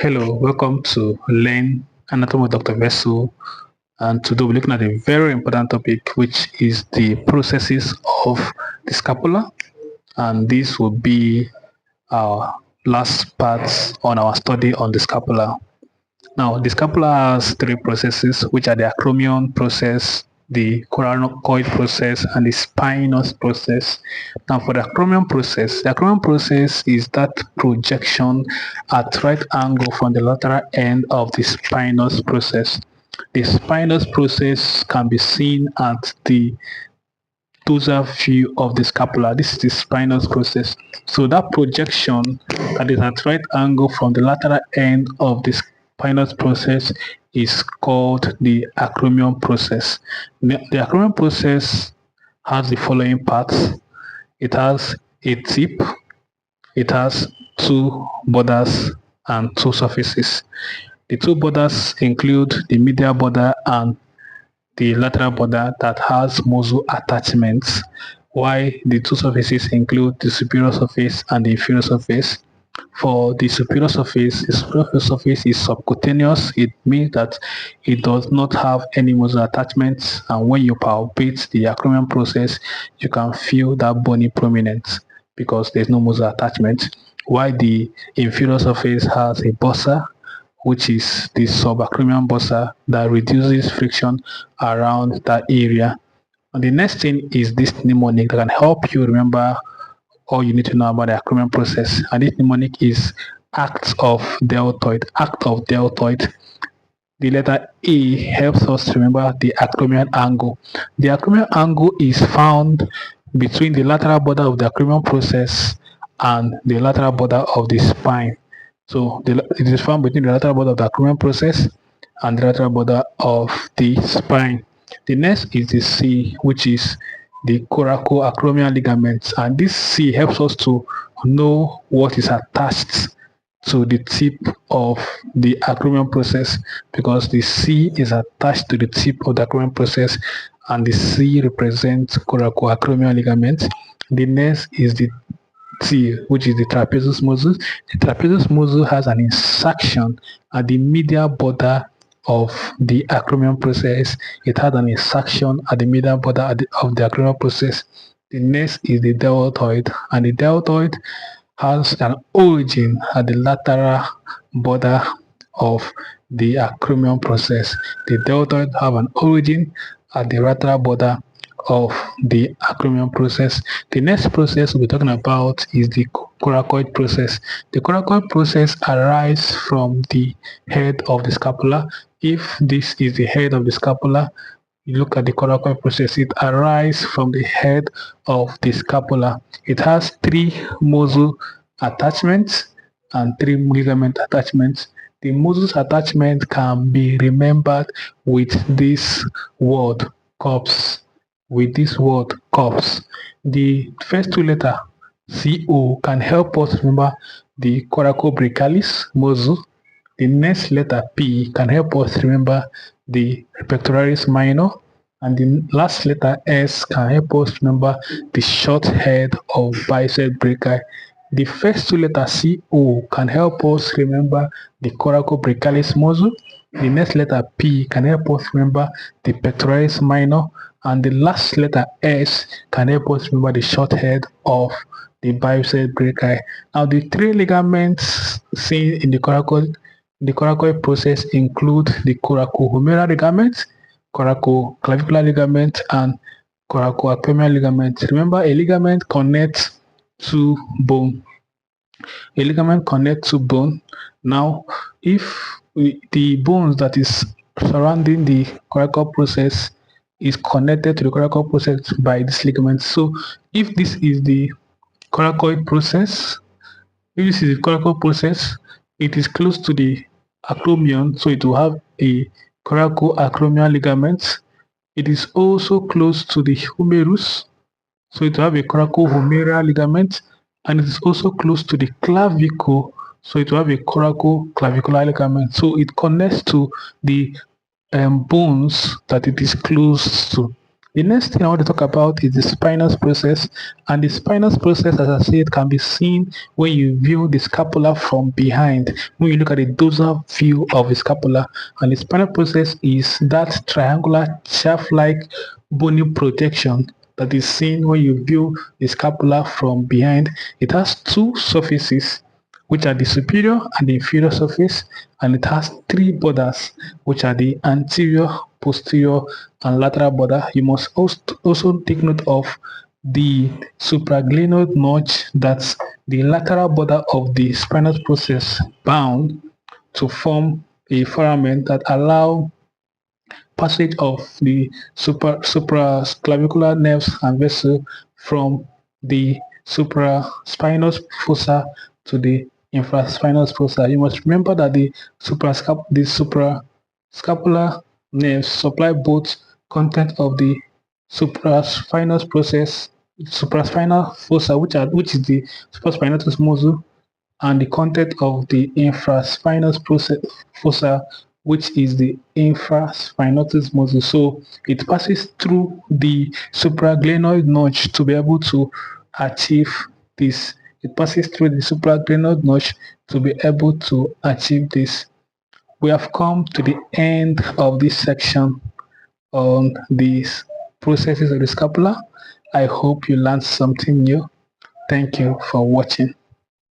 Hello, welcome to Learn Anatomy of Dr. Vessel. And today we're looking at a very important topic, which is the processes of the scapula. And this will be our last part on our study on the scapula. Now, the scapula has three processes, which are the acromion process, the coracoid process, and the spinous process. Now, for the acromion process is that projection at right angle from the lateral end of the spinous process. The spinous process can be seen at the dorsal view of the scapula. This is the spinous process. So that projection that is at right angle from the lateral end of the spinous process is called the acromion process. The acromion process has the following parts. It has a tip, it has two borders and two surfaces. The two borders include the medial border and the lateral border that has muscle attachments, while the two surfaces include the superior surface and the inferior surface. For the superior surface is subcutaneous. It means that it does not have any muscle attachments, and when you palpate the acromion process, you can feel that bony prominence because there's no muscle attachment, while the inferior surface has a bursa, which is the subacromial bursa that reduces friction around that area. And the next thing is this mnemonic that can help you remember all you need to know about the acromion process. And this mnemonic is ACT of Deltoid. ACT of Deltoid. The letter A helps us remember the acromion angle. The acromion angle is found between the lateral border of the acromion process and the lateral border of the spine. So it is found between the lateral border of the acromion process and the lateral border of the spine. The next is the C, which is the coracoacromial ligament, and this C helps us to know what is attached to the tip of the acromion process, because the C is attached to the tip of the acromion process and the C represents coracoacromial ligament. The next is the T, which is the trapezius muscle. The trapezius muscle has an insertion at the medial border of the acromion process. It has an insertion at the medial border of the acromion process. The next is the deltoid, and the deltoid has an origin at the lateral border of the acromion process. The deltoid have an origin at the lateral border of the acromion process. The next process we'll be talking about is the coracoid process. The coracoid process arises from the head of the scapula. If this is the head of the scapula, you look at the coracoid process, it arises from the head of the scapula. It has three muscle attachments and three ligament attachments. The muscles attachment can be remembered with this word corpse. With this word corpse. The first two letters CO can help us remember the coracobrachialis muscle. The next letter P can help us remember the pectoralis minor, and the last letter S can help us remember the short head of bicep brachii. The first two letters CO can help us remember the coracobrachialis muscle. The next letter P can help us remember the pectoralis minor, and the last letter S can help us remember the short head of the bicep brachii. Now, the three ligaments seen in the coracoid process include the coracohumeral ligament, coracoclavicular ligament, and coracoacromial ligament. Remember, a ligament connects to bone. A ligament connects to bone. Now, if the bones that is surrounding the coracoid process is connected to the coracoid process by this ligament. So, if this is the coracoid process, it is close to the acromion, so it will have a coracoacromial ligament. It is also close to the humerus, so it will have a coracohumeral ligament, and it is also close to the clavicle, so it will have a coracoclavicular ligament. So it connects to the bones that it is close to. The next thing I want to talk about is the spinous process. And the spinous process, as I said, can be seen when you view the scapula from behind, when you look at the dorsal view of the scapula. And the spinal process is that triangular shaft-like bony projection that is seen when you view the scapula from behind. It has two surfaces, which are the superior and the inferior surface, and it has three borders, which are the anterior, posterior, and lateral border. You must also take note of the supraglenoid notch, that's the lateral border of the spinous process, bound to form a filament that allow passage of the supraclavicular nerves and vessels from the supraspinous fossa to the infraspinous fossa. You must remember that the suprascapular nerves supply both content of the supraspinal fossa, which is the supraspinatus muscle, and the content of the fossa, which is the infraspinatus muscle. So it passes through the supraglenoid notch to be able to achieve this. It passes through the supraglenoid notch to be able to achieve this. We have come to the end of this section on these processes of the scapula. I hope you learned something new. Thank you for watching.